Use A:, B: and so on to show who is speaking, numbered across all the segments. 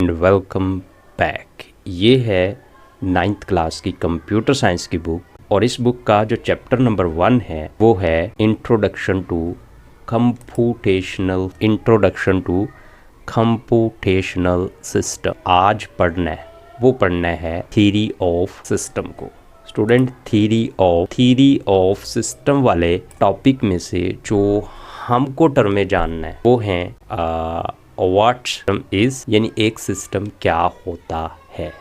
A: And welcome back. ये है 9th class की कंप्यूटर साइंस की बुक और इस बुक का जो चैप्टर नंबर 1 है वो है इंट्रोडक्शन टू कंप्यूटेशनल सिस्टम। आज पढ़ना है थ्योरी ऑफ सिस्टम को। स्टूडेंट, थ्योरी ऑफ सिस्टम वाले टॉपिक में से जो हमको टर्म में जानना है वो है व्हाट सिस्टम इज, यानी एक सिस्टम क्या होता है।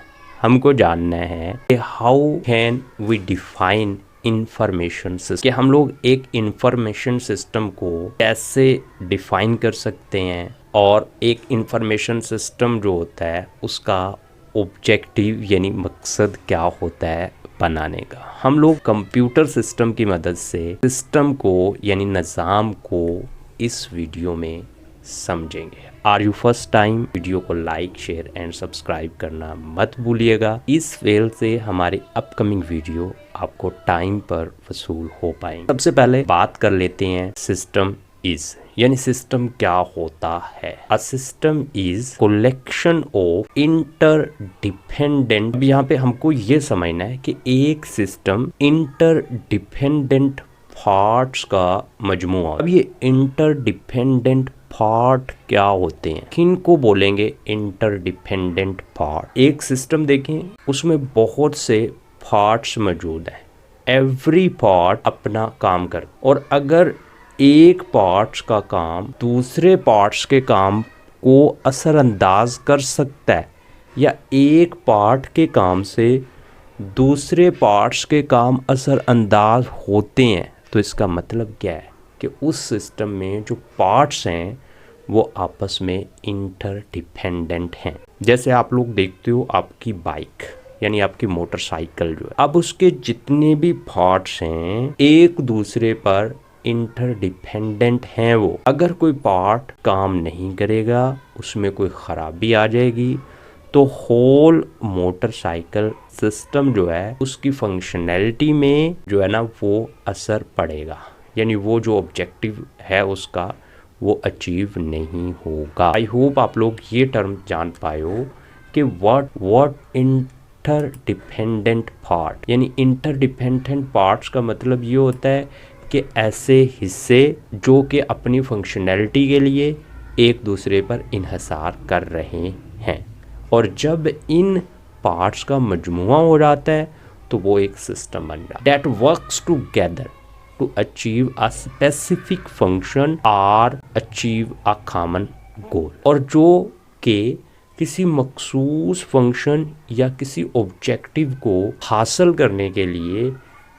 A: हमको जानना है कि how can we define information system, कि हम लोग एक इंफॉर्मेशन सिस्टम को कैसे डिफाइन कर सकते हैं और एक इंफॉर्मेशन सिस्टम जो होता है उसका ऑब्जेक्टिव यानी मकसद क्या होता है बनाने का। हम लोग कंप्यूटर सिस्टम की मदद से सिस्टम को यानी निज़ाम को इस वीडियो में समझेंगे। Are you first time? Video को लाइक, शेयर एंड सब्सक्राइब करना मत भूलिएगा। इस फेल से हमारे अपकमिंग वीडियो आपको टाइम पर वसूल हो पाएंगे। सबसे पहले बात कर लेते हैं सिस्टम इज, यानी सिस्टम क्या होता है। A system is collection of interdependent. अब यहाँ पे हमको ये समझना है कि एक सिस्टम इंटरडिपेंडेंट पार्ट्स का मजमूआ। अब ये इंटरडिपेंडेंट पार्ट क्या होते हैं, किनको बोलेंगे इंटरडिपेंडेंट पार्ट। एक सिस्टम देखें, उसमें बहुत से पार्ट्स मौजूद हैं। एवरी पार्ट अपना काम कर, और अगर एक पार्ट्स का काम दूसरे पार्ट्स के काम को असरअंदाज कर सकता है या एक पार्ट के काम से दूसरे पार्ट्स के काम असरअंदाज होते हैं, तो इसका मतलब क्या है कि उस सिस्टम में जो पार्ट्स हैं वो आपस में इंटरडिपेंडेंट हैं। जैसे आप लोग देखते हो आपकी बाइक यानी आपकी मोटरसाइकिल जो है, अब उसके जितने भी पार्ट्स हैं एक दूसरे पर इंटरडिपेंडेंट हैं। वो अगर कोई पार्ट काम नहीं करेगा, उसमें कोई ख़राबी आ जाएगी, तो होल मोटरसाइकिल सिस्टम जो है उसकी फंक्शनैलिटी में जो है ना वो असर पड़ेगा, यानी वो जो ऑब्जेक्टिव है उसका वो अचीव नहीं होगा। आई होप आप लोग ये टर्म जान पाए हो कि व्हाट इंटरडिपेंडेंट पार्ट, यानी इंटरडिपेंडेंट पार्ट्स का मतलब ये होता है कि ऐसे हिस्से जो कि अपनी फंक्शनैलिटी के लिए एक दूसरे पर इन्हिसार कर रहे हैं, और जब इन पार्ट्स का मजमुआ हो जाता है तो वो एक सिस्टम बन जाता है। That works together to achieve a specific function और अचीव अ कॉमन गोल, और जो कि किसी मखसूस फंक्शन या किसी ऑब्जेक्टिव को हासिल करने के लिए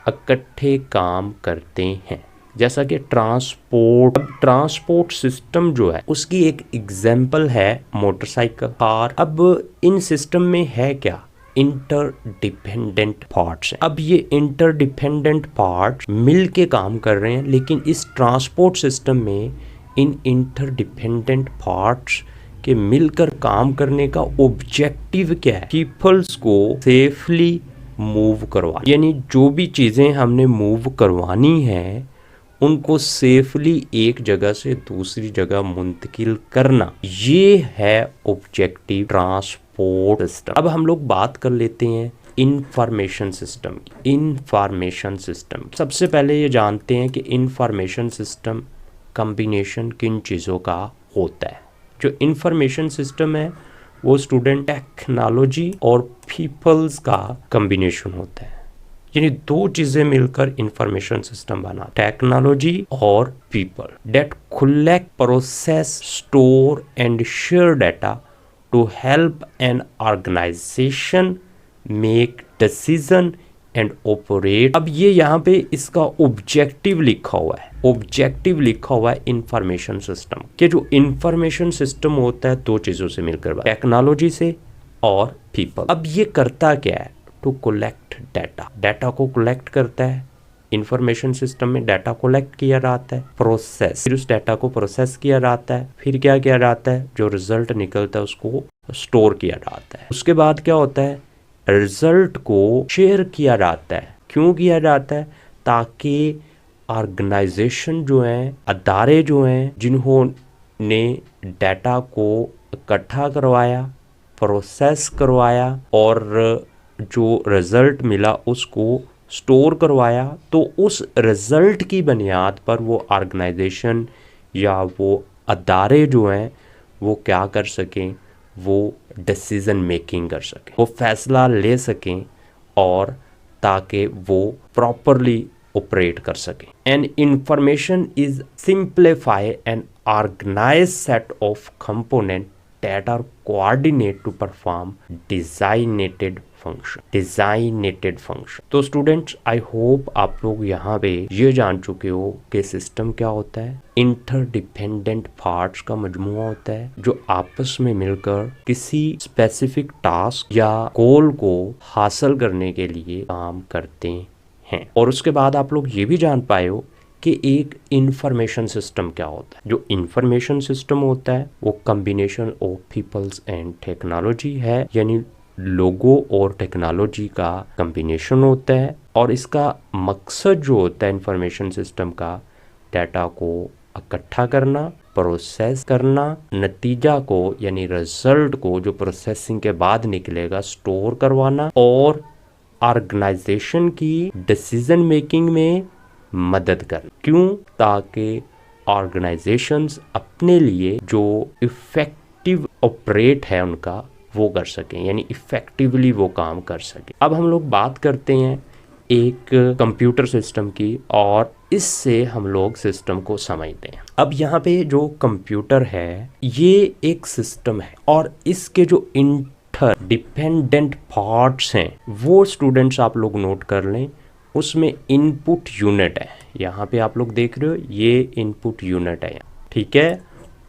A: इकट्ठे काम करते हैं। जैसा कि ट्रांसपोर्ट सिस्टम जो है उसकी एक एग्जाम्पल है मोटरसाइकिल, कार। अब इन सिस्टम में है क्या, इंटरडिपेंडेंट पार्ट्स। अब ये इंटरडिपेंडेंट पार्ट्स मिल के काम कर रहे हैं, लेकिन इस ट्रांसपोर्ट सिस्टम में इन इंटरडिपेंडेंट पार्ट्स के मिलकर काम करने का ऑब्जेक्टिव क्या है, पीपल्स को सेफली मूव करवा, यानी जो भी चीज़ें हमने मूव करवानी है उनको सेफली एक जगह से दूसरी जगह मुंतकिल करना, ये है ऑब्जेक्टिव ट्रांसपोर्ट सिस्टम। अब हम लोग बात कर लेते हैं इंफॉर्मेशन सिस्टम की। इंफॉर्मेशन सिस्टम सबसे पहले ये जानते हैं कि इंफॉर्मेशन सिस्टम कॉम्बिनेशन किन चीज़ों का होता है। जो इंफॉर्मेशन सिस्टम है वो स्टूडेंट टेक्नोलॉजी और पीपल्स का कॉम्बिनेशन होता है, यानी दो चीजें मिलकर इंफॉर्मेशन सिस्टम बना, टेक्नोलॉजी और people, that collect, process, store and share data to help an organisation make decision and operate. अब ये यहाँ पे इसका ऑब्जेक्टिव लिखा हुआ है, ऑब्जेक्टिव लिखा हुआ है इंफॉर्मेशन सिस्टम के। जो इंफॉर्मेशन सिस्टम होता है दो चीजों से मिलकर, टेक्नोलॉजी से और पीपल। अब ये करता क्या है, टू कलेक्ट डाटा, डाटा को कलेक्ट करता है। इंफॉर्मेशन सिस्टम में डाटा कलेक्ट किया जाता है, प्रोसेस, फिर उस डाटा को प्रोसेस किया जाता है, फिर क्या किया जाता है, जो रिजल्ट निकलता है उसको स्टोर किया जाता है। उसके बाद क्या होता है, रिजल्ट को शेयर किया जाता है। क्यों किया जाता है, ताकि ऑर्गेनाइजेशन जो हैं, अदारे जो हैं जिन्होंने डाटा को इकट्ठा करवाया, प्रोसेस करवाया और जो रिजल्ट मिला उसको स्टोर करवाया, तो उस रिजल्ट की बुनियाद पर वो ऑर्गेनाइजेशन या वो अदारे जो हैं वो क्या कर सकें, वो डिसीज़न मेकिंग कर सकें, वो फैसला ले सकें और ताकि वो प्रॉपरली ऑपरेट कर सकें। An information is simplify and organise set of component that are coordinate to perform designated function। तो स्टूडेंट्स, आई होप आप लोग यहाँ पे ये जान चुके हो कि सिस्टम क्या होता है। इंटरडिपेंडेंट पार्ट्स का मजमूआ होता है जो आपस में मिलकर किसी स्पेसिफिक टास्क या गोल को हासिल करने के लिए काम करते हैं। और उसके बाद आप लोग ये भी जान पाए हो कि एक इंफॉर्मेशन सिस्टम क्या होता है। जो इंफॉर्मेशन सिस्टम होता है वो combination of peoples and technology है, यानी लोगों और टेक्नोलॉजी का कम्बिनेशन होता है। और इसका मकसद जो होता है इंफॉर्मेशन सिस्टम का, डाटा को इकट्ठा करना, प्रोसेस करना, नतीजा को यानी रिजल्ट को जो प्रोसेसिंग के बाद निकलेगा स्टोर करवाना, और ऑर्गेनाइजेशन की डिसीजन मेकिंग में मदद कर। क्यों? ताकि ऑर्गेनाइजेशंस अपने लिए जो इफ़ेक्टिव ऑपरेट है उनका वो कर सकें, यानी इफ़ेक्टिवली वो काम कर सकें। अब हम लोग बात करते हैं एक कंप्यूटर सिस्टम की, और इससे हम लोग सिस्टम को समझते हैं। अब यहाँ पे जो कंप्यूटर है ये एक सिस्टम है, और इसके जो इंटर डिपेंडेंट पार्ट्स हैं वो स्टूडेंट्स आप लोग नोट कर लें। उसमें इनपुट यूनिट है, यहाँ पे आप लोग देख रहे हो ये इनपुट यूनिट है, ठीक है।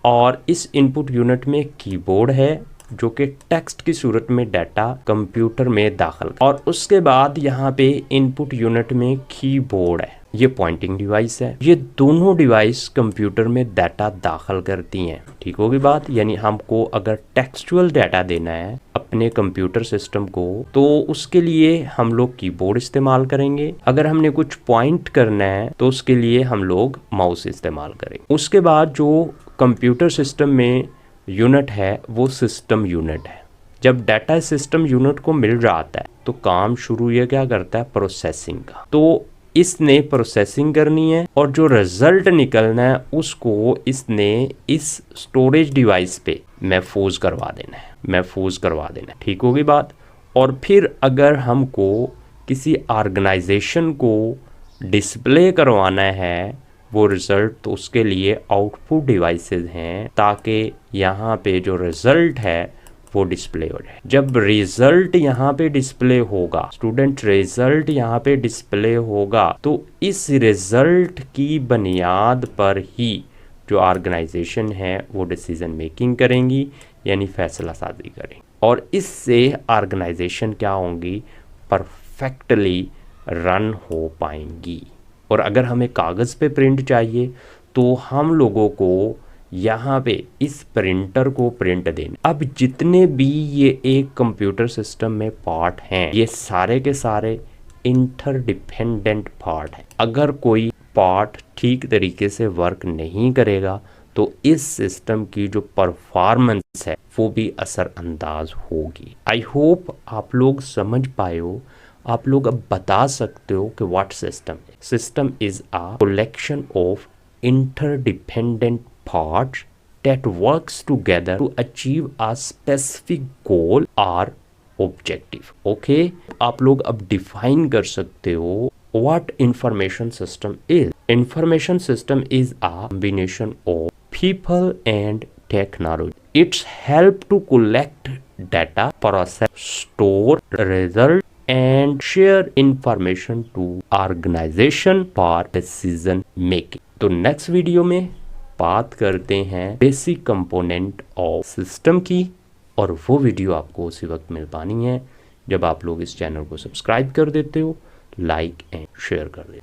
A: और इस इनपुट यूनिट में कीबोर्ड है जो कि टेक्स्ट की सूरत में डाटा कंप्यूटर में दाखिल, और उसके बाद यहाँ पे इनपुट यूनिट में कीबोर्ड है, ये पॉइंटिंग डिवाइस है। ये दोनों डिवाइस कंप्यूटर में डाटा दाखिल करती हैं, ठीक होगी बात। यानी हमको अगर टेक्सचुअल डाटा देना है अपने कंप्यूटर सिस्टम को, तो उसके लिए हम लोग कीबोर्ड इस्तेमाल करेंगे। अगर हमने कुछ पॉइंट करना है तो उसके लिए हम लोग माउस इस्तेमाल करेंगे। उसके बाद जो कंप्यूटर सिस्टम में यूनिट है वो सिस्टम यूनिट है। जब डाटा सिस्टम यूनिट को मिल जाता है तो काम शुरू ये क्या करता है, प्रोसेसिंग का। तो इसने प्रोसेसिंग करनी है और जो रिजल्ट निकलना है उसको इसने इस स्टोरेज डिवाइस पे महफूज करवा देना है, ठीक होगी बात। और फिर अगर हमको किसी ऑर्गेनाइजेशन को डिस्प्ले करवाना है वो रिजल्ट, तो उसके लिए आउटपुट डिवाइसेस हैं, ताकि यहाँ पे जो रिजल्ट है वो डिस्प्ले हो जाए। जब रिजल्ट यहाँ पे डिस्प्ले होगा स्टूडेंट, रिजल्ट यहाँ पे डिस्प्ले होगा, तो इस रिजल्ट की बुनियाद पर ही जो ऑर्गेनाइजेशन है वो डिसीजन मेकिंग करेंगी, यानी फैसला साजी करेंगी। और इससे ऑर्गेनाइजेशन क्या होंगी, परफेक्टली रन हो पाएंगी। और अगर हमें कागज़ पे प्रिंट चाहिए तो हम लोगों को यहाँ पे इस प्रिंटर को प्रिंट देना। अब जितने भी ये एक कंप्यूटर सिस्टम में पार्ट हैं ये सारे के सारे इंटरडिपेंडेंट पार्ट हैं। अगर कोई पार्ट ठीक तरीके से वर्क नहीं करेगा तो इस सिस्टम की जो परफॉर्मेंस है वो भी असरअंदाज होगी। आई होप आप लोग समझ पाए हो। आप लोग अब बता सकते हो कि what system is a collection of interdependent parts that works together to achieve a specific goal or objective। Okay, आप लोग अब डिफाइन कर सकते हो what information system is। Information system is a combination of people and technology। It's help to collect data, process, store result and share information to organization for decision making। तो next video में बात करते हैं basic component of system की, और वो video आपको उसी वक्त मिल पानी है जब आप लोग इस चैनल को सब्सक्राइब कर देते हो, लाइक एंड शेयर कर देते हो।